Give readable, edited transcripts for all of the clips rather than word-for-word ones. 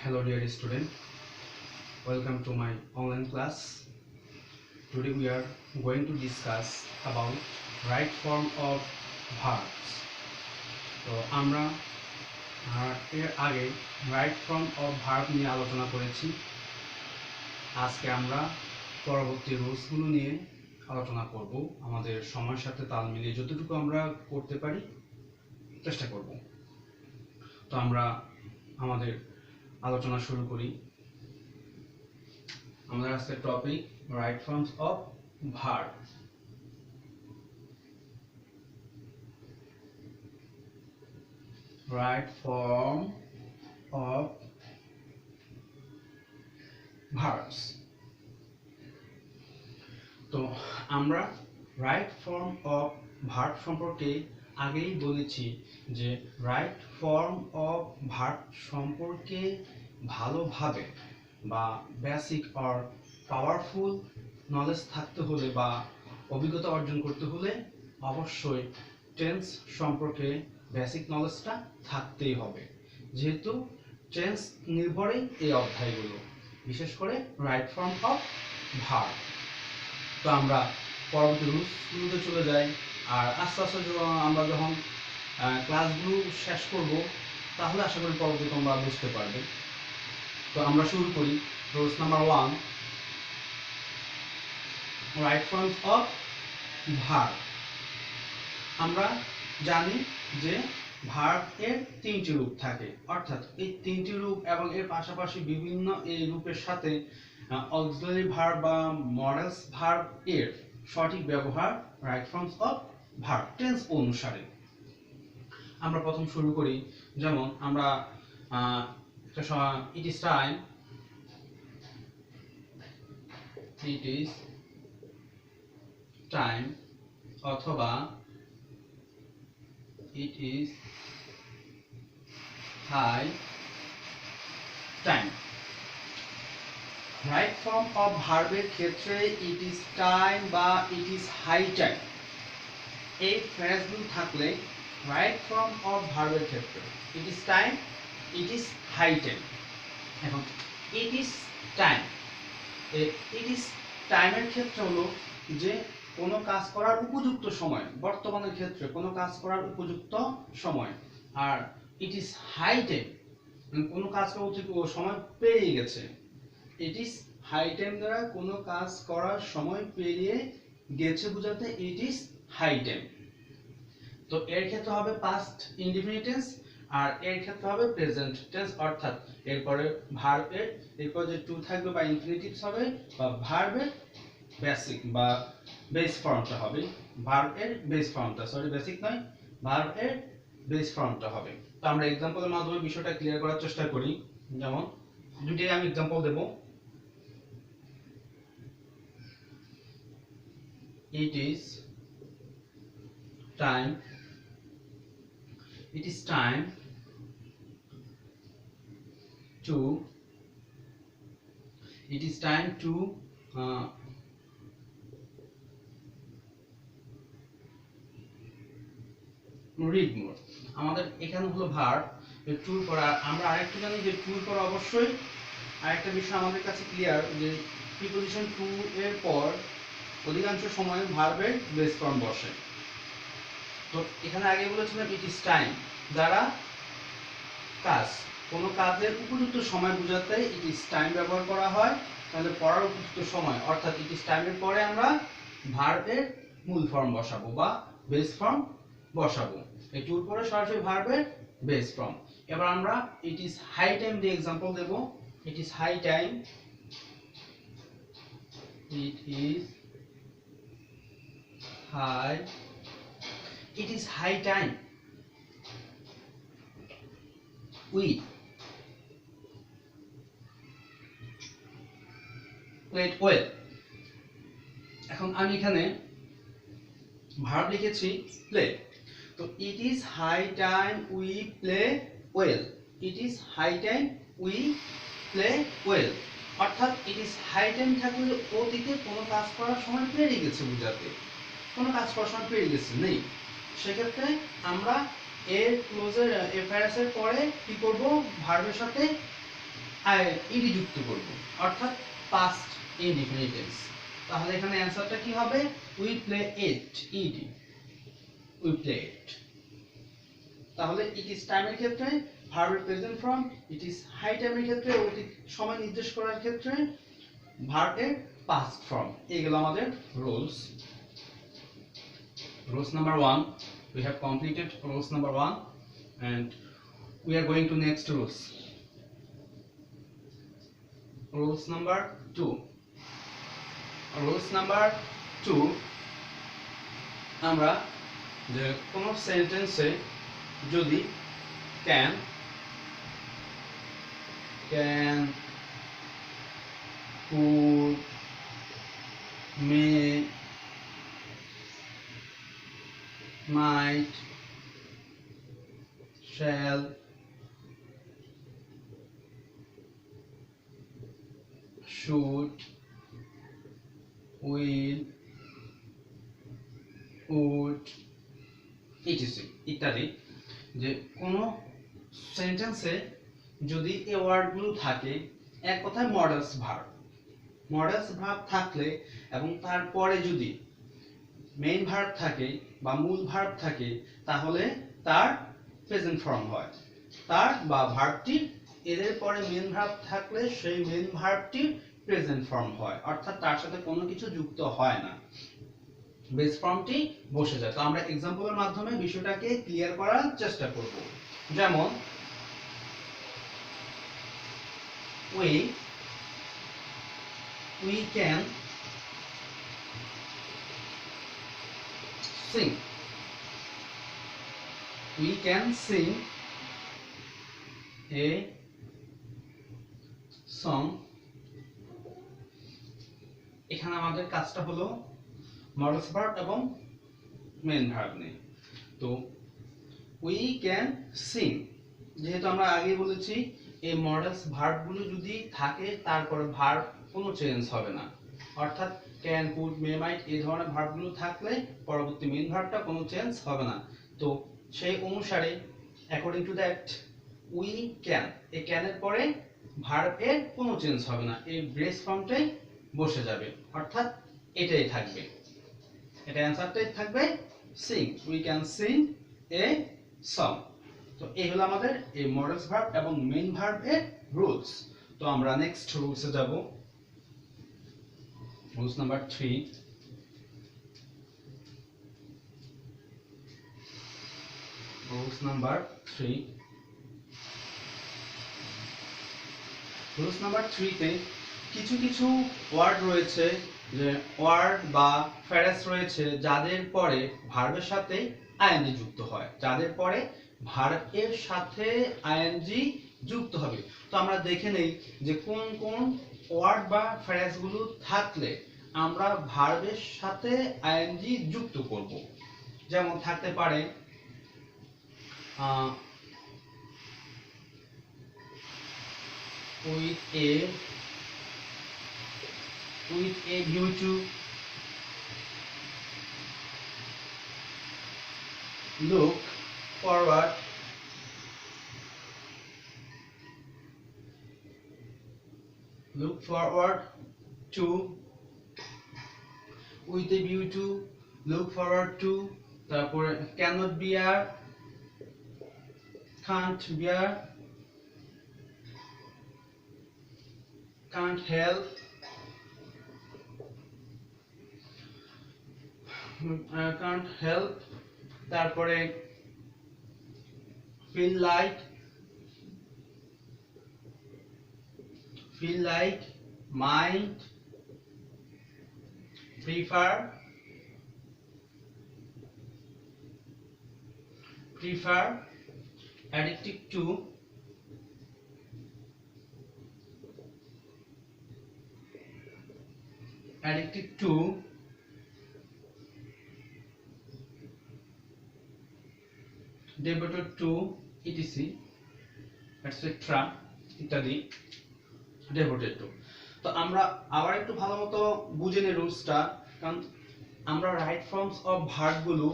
Hello dear student, welcome to my online class. Today we are going to discuss about right form of verbs. তো আমরা এর আগে right form of verb নিয়ে আলোচনা করেছি। আজকে আমরা পরবর্তী রুলসগুলো নিয়ে আলোচনা করব। আমাদের সময়ের সাথে তাল মিলিয়ে যতটুকু আমরা করতে পারি চেষ্টা করব। তো আমরা আমাদের আলোচনা শুরু করি। আমাদের আজকের topic right forms of verb. Right form of verbs. তো আমরা রাইট ফর্ম অফ ভার্ব সম্পর্কে আগেই বলেছি যে রাইট ফর্ম অফ ভার্ব সম্পর্কে ভালোভাবে বা বেসিক অর পাওয়ারফুল নলেজ থাকতে হলে বা অভিজ্ঞতা অর্জন করতে হলে অবশ্যই টেন্স সম্পর্কে বেসিক নলেজটা থাকতেই হবে, যেহেতু টেন্স নির্ভরেই এই অধ্যায়গুলো, বিশেষ করে রাইট ফর্ম অফ ভার্ব। তো আমরা পরবর্তী রুলসগুলোতে চলে যাই। আর আস্তে আস্তে আমরা যখন ক্লাসগুলো শেষ করব তাহলে আশা করি পরবর্তী তোমরা বুঝতে পারবে। তো আমরা শুরু করি। Rules number 1, right forms of verb. আমরা জানি যে ভার্ব এর তিনটি রূপ থাকে, অর্থাৎ এই তিনটি রূপ এবং এর পাশাপাশি বিভিন্ন এই রূপের সাথে অক্সিলারি ভার্ব বা মডেলস ভার্ব এর সঠিক ব্যবহার right forms of verb tense অনুসারে। আমরা প্রথম শুরু করি, যেমন আমরা it is time, it is time, অথবা it is high time. Right form of ভার্বের ক্ষেত্রে ইট ইজ টাইম বা ইট ইজ হাই টাইম এই ফ্রেজগুলো থাকলে রাইট ফর্ম অফ ভার্বের ক্ষেত্রে it is time, it is high time. এখন it is time, it is টাইমের ক্ষেত্রে হলো যে কোনো কাজ করার উপযুক্ত সময়, বর্তমানের ক্ষেত্রে কোনো কাজ করার উপযুক্ত সময়। আর ইট ইজ হাই টাইম, কোনো কাজ করার সময় পেরিয়ে গেছে। ইট ইজ হাই টাইম দ্বারা কোনো কাজ করার সময় পেরিয়ে গেছে বোঝাতে ইট ইজ হাই টাইম। তো এর ক্ষেত্রে হবে পাস্ট ইনডিফিনিট টেন্স, আর এর ক্ষেত্রে হবে প্রেজেন্ট টেন্স, অর্থাৎ এরপরে ভার্বের এরপর যে টু থাকবে বা ইনফিনিটিভস হবে বা ভার্বের বেসিক বা বেস ফর্মটা হবে, ভার্বের বেস ফর্মটা, সরি বেসিক নয়, ভার্বের বেস ফর্মটা হবে। তো আমরা এক্সাম্পলের মাধ্যমে বিষয়টা ক্লিয়ার করার চেষ্টা করি। যেমন দুইটাই আমি এক্সাম্পল দেব। It is time, it is time to, it is time to read more। আমাদের এখানে হলো ভার্ব টুর পর, আমরা আরেকটু জানি যে টুর পর অবশ্যই আরেকটা বিষয় আমাদের কাছে ক্লিয়ার যে প্রিপোজিশন টু এর পর অধিকাংশ সময় ভার্বের বেস ফর্ম বসে। তো এখানে আগে বলেছিলাম ইট ইজ টাইম দ্বারা কাজ, কোনো কাজের উপযুক্ত সময় বোঝাতে ইট ইজ টাইম ব্যবহার করা হয়। তাহলে পড়ার উপযুক্ত সময় অর্থাৎ ইট ইজ টাইমের পরে আমরা ভার্বের মূল ফর্ম বসাবো বা বেস ফর্ম বসাবো। এই টুর পরে সরাসরি ভার্বের বেস ফর্ম। এবার আমরা ইট ইজ হাই টাইম দিয়ে এক্সাম্পল দেব। It is high time, it is high, it is high time we played well। এখন আমি এখানে ভার্ব লিখেছি প্লে। তো it is high time we play well, it is high time we play well, অর্থাৎ it is high time থাকলে অতীতে কোনো কাজ করার সময় পেরিয়ে গেছে বোঝাতে, কোনো কাজ করার সময় পেরিয়ে গেছে নেই। সেক্ষেত্রে আমরা এর ক্লোজের এফআরএস এর পরে কি করব, ভার্বের সাথে ইডি যুক্ত করব, অর্থাৎ পাস্ট ইনডিফিনিট টেন্স। তাহলে এখানে অ্যানসারটা কি হবে? We play it, E D, we play it. তাহলে ইট ইজ টাইমের ক্ষেত্রে ভার্বের present form, it is high টাইমের ক্ষেত্রে অতীত সময় নির্দেশ করার ক্ষেত্রে ভার্বের পাস্ট ফর্ম। এগুলো আমাদের rules. Rules number 1, we have completed rules number 1 and we are going to next rules. Rules number 2. Rules number 2, আমরা যে কোনো সেন্টেন্সে যদি can, could, may, might, shall, should, will, would, etc. ইত্যাদি যে কোনো সেন্টেন্সে যদি এই ওয়ার্ডগুলো থাকে, এক কথায় মডালস ভার্ব থাকলে এবং তারপরে যদি মেইন ভার্ব থাকে বা মূল ভার্ব থাকে, তাহলে তার প্রেজেন্ট ফর্ম হয়। তার বা ভার্বটির এদের পরে মেইন ভার্ব থাকলে সেই মেইন ভার্বটির প্রেজেন্ট ফর্ম হয়, অর্থাৎ তার সাথে কোনো কিছু যুক্ত হয় না, বেস ফর্মটি বসে যায়। তো আমরা এক্সাম্পলের মাধ্যমে বিষয়টাকে ক্লিয়ার করার চেষ্টা করব। যেমন we can sing, we can sing a song। এখানে আমাদের কাজটা হলো মডালস ভার্ব এবং মেইন ভার্ব নিয়ে। তো we can sing, যেহেতু আমরা আগে বলেছি এই মডালস ভার্বগুলো যদি থাকে তারপরে ভার্ব কোনো চেঞ্জ হবে না, অর্থাৎ ক্যান, কুড, মে, মাইট এই ধরনের ভার্বগুলো থাকলে পরবর্তী মেইন ভার্বটা কোনো চেঞ্জ হবে না। তো সেই অনুসারে according to that we can, এই ক্যানের পরে ভার্বের কোনো চেঞ্জ হবে না, এই বেস ফর্মটাই বসে যাবে, অর্থাৎ এটাই থাকবে, এটা অ্যানসারটাই থাকবে Singh, we can sing a song. তো এই হলো আমাদের এই মডালস ভার্ব এবং মেইন ভার্বের রুলস। তো আমরা নেক্সট রুলসে যাব। রুলস নাম্বার 3, রুলস নাম্বার 3 তে কিছু কিছু ওয়ার্ড রয়েছে, যে ওয়ার্ড বা ফ্রেজ রয়েছে যাদের পরে ভার্বের সাথে আইএনজি যুক্ত হয়, যাদের পরে ভার্বের সাথে আইএনজি যুক্ত হবে। তো আমরা দেখে নেই যে কোন কোন ওয়ার্ড বা ফ্রেজগুলো থাকলে আমরা ভার্বের সাথে আইএনজি যুক্ত করব। যেমন থাকতে পারে with a view to, look forward, to, with a view to, look forward to, তারপরে cannot bear, can't bear, can't help, can't help, তারপরে feel like, might, prefer, addicted to, devoted to, etc, etc, ইত্যাদি devoted to। তো আমরা আবার একটু ভালো মতো বুঝে নিই রুলসটা, কারণ আমরা রাইট ফর্মস অফ ভার্বগুলো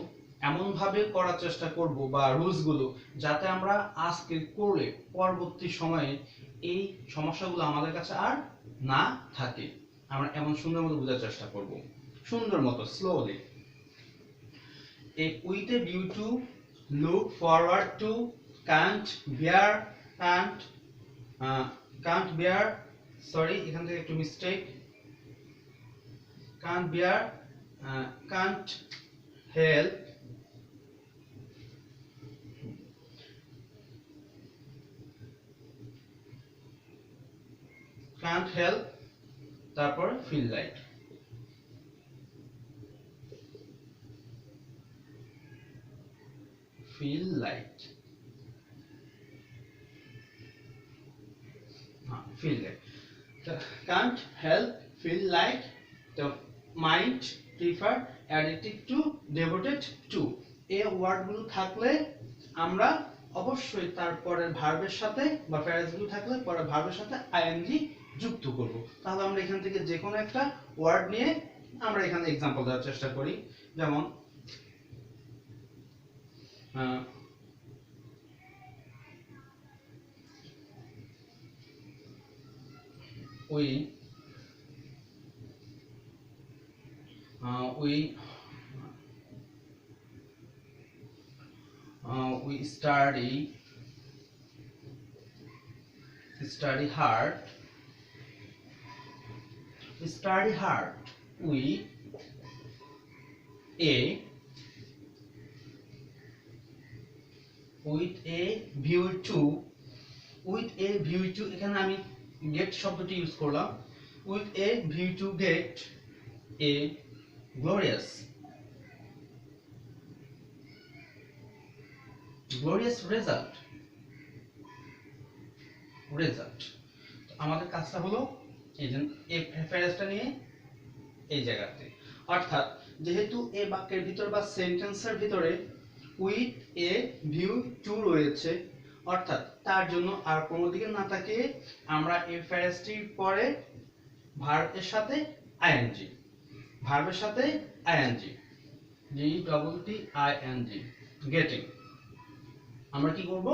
এমন ভাবে করার চেষ্টা করব বা রুলসগুলো, যাতে আমরা আজকে করলে পরবর্তী সময়ে এই সমস্যাগুলো আমাদের কাছে আর না থাকে। আমরা এমন সুন্দর মতো বোঝার চেষ্টা করব, সুন্দর মতো slowly. With a view to, look forward to, can't bear, can't bear, sorry এখান থেকে একটু mistake, can't bear, can't help, can't help, তারপর feel like, feel like, feel like, can't help feel like the mind prefer addicted to devoted to। এই ওয়ার্ডগুলো থাকলে আমরা অবশ্যই তারপরের ভার্বের সাথে বা ফ্রেজগুলো থাকলে পরের ভার্বের সাথে আইএনজি যুক্ত করব। তাহলে আমরা এখান থেকে যে কোনো একটা ওয়ার্ড নিয়ে আমরা এখানে एग्जांपल দেওয়ার চেষ্টা করি। যেমন we study hard, with a view to, এখানে আমি get শব্দটি ইউজ করলাম, with a view to get a glorious result। আমাদের কাজটা হলো এই যে এই ফ্রেজটা নিয়ে এই জায়গাতে, অর্থাৎ যেহেতু এই বাক্যের ভিতর বা সেন্টেন্সের ভিতরে উইথ এ ভিউ টু রয়েছে, অর্থাৎ তার জন্য আর কোনো দিকে না তাকিয়ে আমরা এই ফ্রেজটির পরে ভার্বের সাথে আইএনজি, গেটিং, আমরা কি করব,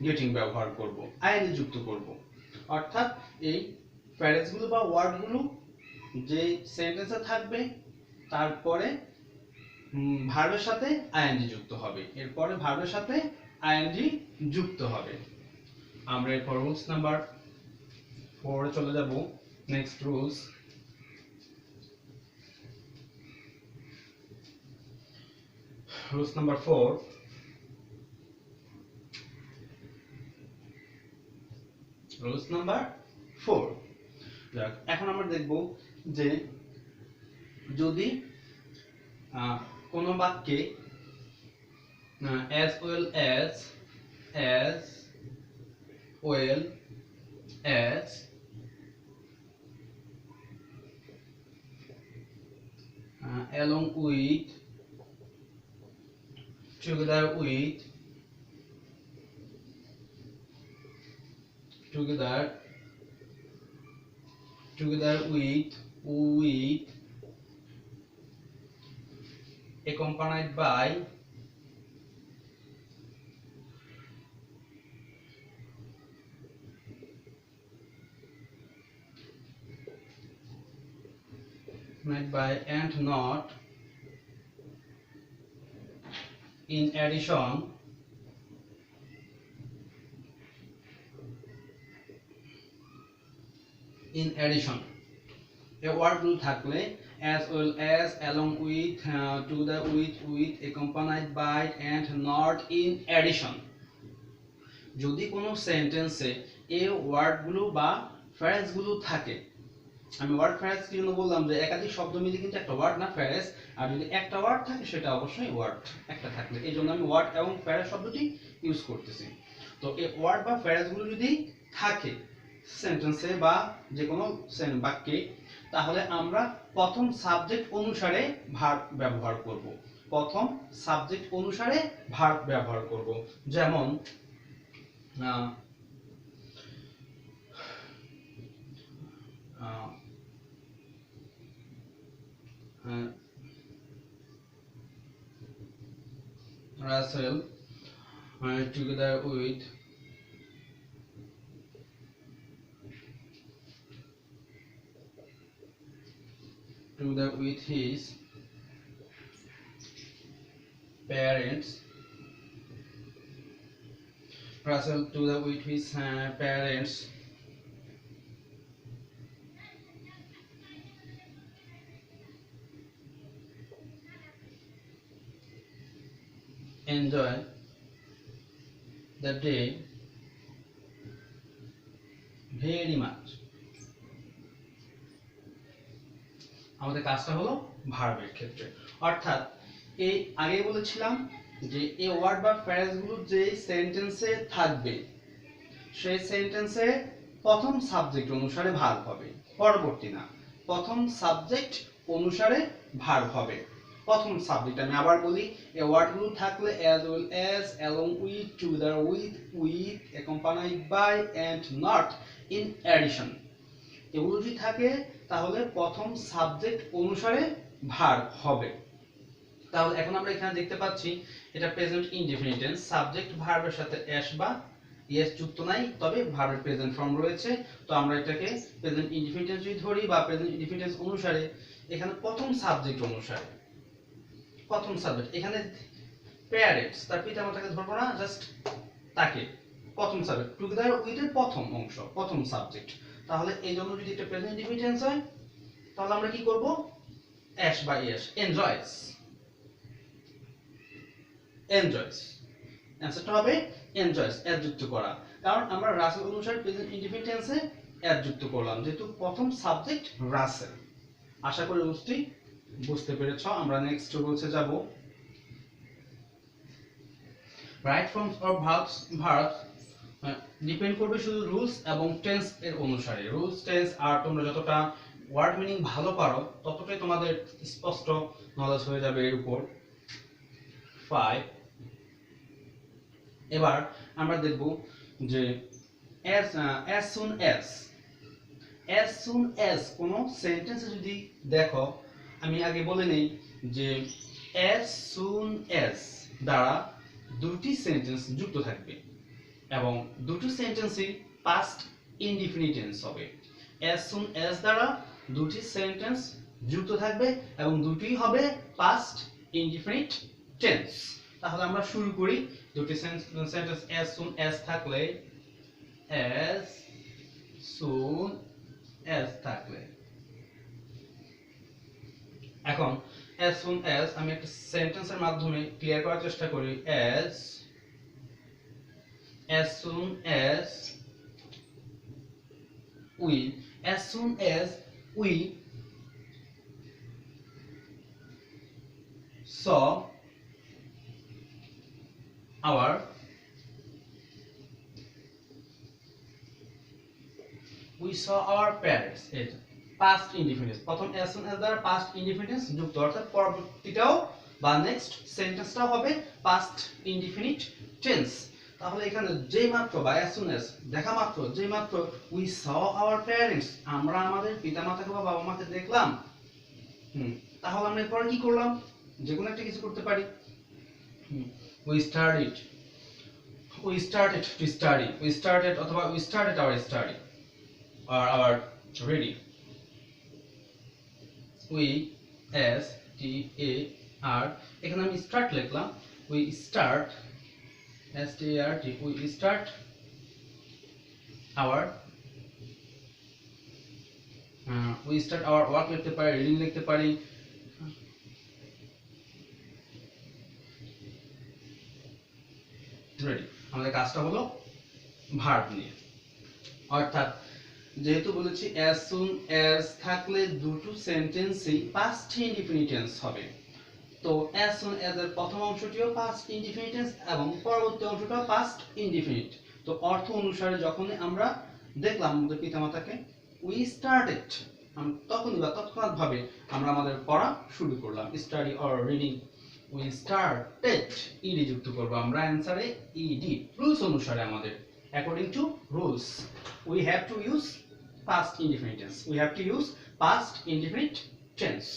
গেটিং ব্যবহার করব, আইএনজি যুক্ত করব। অর্থাৎ এই ফ্রেজগুলো বা ওয়ার্ডগুলো যে সেন্টেন্সে থাকবে তারপরে ভার্বের সাথে আইএনজি যুক্ত হবে, এরপরে ভার্বের সাথে আইএনজি যুক্ত হবে। আমরা এরপর রুলস নাম্বার 4 চলে যাব। Next rules, number 4, rules number 4। এখন আমরা দেখব যে যদি কোন বাক্যে as well as along with, together with, accompanied by, and not, in addition, a word গুলো থাকলে as well as, along with, together with, accompanied by, and not in addition। যদি কোনো সেন্টেন্সে এই ওয়ার্ডগুলো বা ফ্রেজগুলো থাকে, আমি ওয়ার্ড ফ্রেজ কি জন্য বললাম যে একাধিক শব্দ মিলে কিন্তু একটা ওয়ার্ড না ফ্রেজ, আর যদি একটা ওয়ার্ড থাকে সেটা অবশ্যই ওয়ার্ড একটা থাকলে, এই জন্য আমি ওয়ার্ড এবং ফ্রেজ শব্দটি ইউজ করতেছি। তো এই ওয়ার্ড বা ফ্রেজগুলো যদি থাকে সেন্টেন্সে বা যে কোনো বাক্যে, তাহলে আমরা প্রথম সাবজেক্ট অনুসারে ভার্ব ব্যবহার করব। যেমন Russell, together with together with his parents. Russell together with his parents enjoy the day very much. আমাদের কাজটা হলো ভার্বের ক্ষেত্রে, অর্থাৎ এই আগে বলেছিলাম যে এই ওয়ার্ড বা ফ্রেজগুলো যে সেন্টেন্সে থাকবে সেই সেন্টেন্সে প্রথম সাবজেক্ট অনুসারে ভার্ব হবে, পরবর্তী না, প্রথম সাবজেক্ট অনুসারে ভার্ব হবে। প্রথম সাবজেক্ট আমি আবার বলি, এই ওয়ার্ডগুলো থাকলে as well as, along with, together with, accompanied by and not in addition, এগুলো যদি থাকে তাহলে প্রথম সাবজেক্ট অনুসারে ভার্ব হবে। তাহলে এখন আমরা এখানে দেখতে পাচ্ছি এটা প্রেজেন্ট ইনডিফিনিট টেন্স, সাবজেক্ট ভার্বের সাথে এস বা ইএস যুক্ত নাই, তবে ভার্বের প্রেজেন্ট ফর্ম রয়েছে। তো আমরা এটাকে প্রেজেন্ট ইনডিফিনিট টেন্স যদি ধরি বা প্রেজেন্ট ইনডিফিনিট টেন্স অনুসারে এখানে প্রথম সাবজেক্ট অনুসারে, প্রথম সাবজেক্ট এখানে প্যারেন্টস, তার পিতামাতাকে ধরবো না, জাস্ট তাকে, প্রথম সাবজেক্ট টুগেদার উইথ এর প্রথম অংশ, প্রথম সাবজেক্ট। তাহলে এই জন্য যদি এটা প্রেজেন্ট ইনডিফিনিট টেন্স হয় তাহলে আমরা কি করব, এস বা ইএস, এনজয়স, এনজয়স, অ্যানসারটা হবে এনজয়স, এস যুক্ত করা, কারণ আমরা রাসেল অনুসারে প্রেজেন্ট ইনডিফিনিট টেন্সে এস যুক্ত করলাম, যেহেতু প্রথম সাবজেক্ট রাসেল। আশা করি বুঝতে পেরেছ। আমরা নেক্সট রুলসে যাব। Right forms or verbs depend করবে শুধু রুলস এবং টেন্স এর অনুসারে। রুলস, টেন্স আর তোমরা যতটা ওয়ার্ড মিনিং ভালো পারো ততটাই তোমাদের স্পষ্ট নলেজ হয়ে যাবে এর উপর। 5 এবার আমরা দেখব যে as soon as কোন সেন্টেন্সে যদি দেখো, আমি আগে বলে নেই যে as soon as দ্বারা দুটি সেন্টেন্স যুক্ত থাকবে এবং দুটো সেন্টেন্সই পাস্ট ইনডিফিনিট টেন্স হবে। as soon as দ্বারা দুটি সেন্টেন্স যুক্ত থাকবে এবং দুটোই হবে পাস্ট ইনডিফিনিট টেন্স। তাহলে আমরা শুরু করি। দুটি সেন্টেন্স as soon as থাকলে, as soon as থাকলে, এখন as soon as আমি একটা সেন্টেন্সের মাধ্যমে ক্লিয়ার করার চেষ্টা করি। as soon as we saw our parents, এটা পাস্ট ইনডিফিনিট, প্রথম as soon as দ্বারা পাস্ট ইনডিফিনিট যুক্ত, অর্থাৎ পরবর্তীটাও বা নেক্সট সেন্টেন্সটাও হবে পাস্ট ইনডিফিনিট টেন্স। তাহলে এখানে যেই মাত্র বা as soon as দেখা মাত্র, যেই মাত্র we saw our parents, আমরা আমাদের পিতামাতাকে বা বাবা মাকে দেখলাম, তাহলে আমরা এরপরে কি করলাম, যে কোনো একটা কিছু করতে পারি। we started to study, অথবা we started our study or our reading. we s t a r, এখানে আমি স্টার্ট লিখলাম, we start start, we start our work লিখতে পারি, রিডিং লিখতে পারি। রেডি, আমাদের কাজটা হলো ভার্ব নিয়ে, অর্থাৎ যেহেতু বলেছি as soon as থাকলে দুটো সেন্টেন্সই পাস্ট ইনডিফিনিট টেন্স হবে। তো as soon as এর প্রথম অংশটিও পাস্ট ইনডিফিনিট টেন্স এবং পরবর্তী অংশটাও পাস্ট ইনডিফিনিট। তো অর্থ অনুসারে যখন আমরা দেখলাম আমাদের পিতামাতাকে we started, তখনই বা তৎক্ষণাৎ ভাবে আমরা আমাদের পড়া শুরু করলাম, study or reading. we started, ed যুক্ত করব আমরা অ্যানসারে, ed রুলস অনুসারে আমাদের, according to rules we have to use past indefinite tense,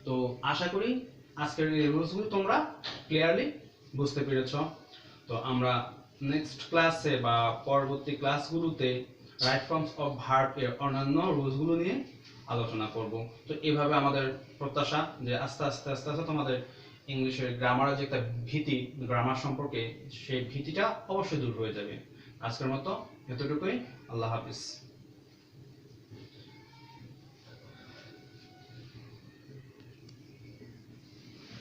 তো আশা করি আজকের এই রুলসগুলো তোমরা ক্লিয়ারলি বুঝতে পেরেছো। তো আমরা নেক্সট ক্লাসে বা পরবর্তী ক্লাসগুলোতে রাইট ফর্মস অফ ভার্ব এর অন্যান্য রুলসগুলো নিয়ে আলোচনা করব। তো এইভাবে আমাদের প্রত্যাশা যে আস্তে আস্তে তোমাদের ইংলিশের গ্রামারের যে একটা ভীতি, গ্রামার সম্পর্কে সেই ভীতিটা অবশ্যই দূর হয়ে যাবে। আজকের মতো এতটুকুই। আল্লাহ হাফিজ।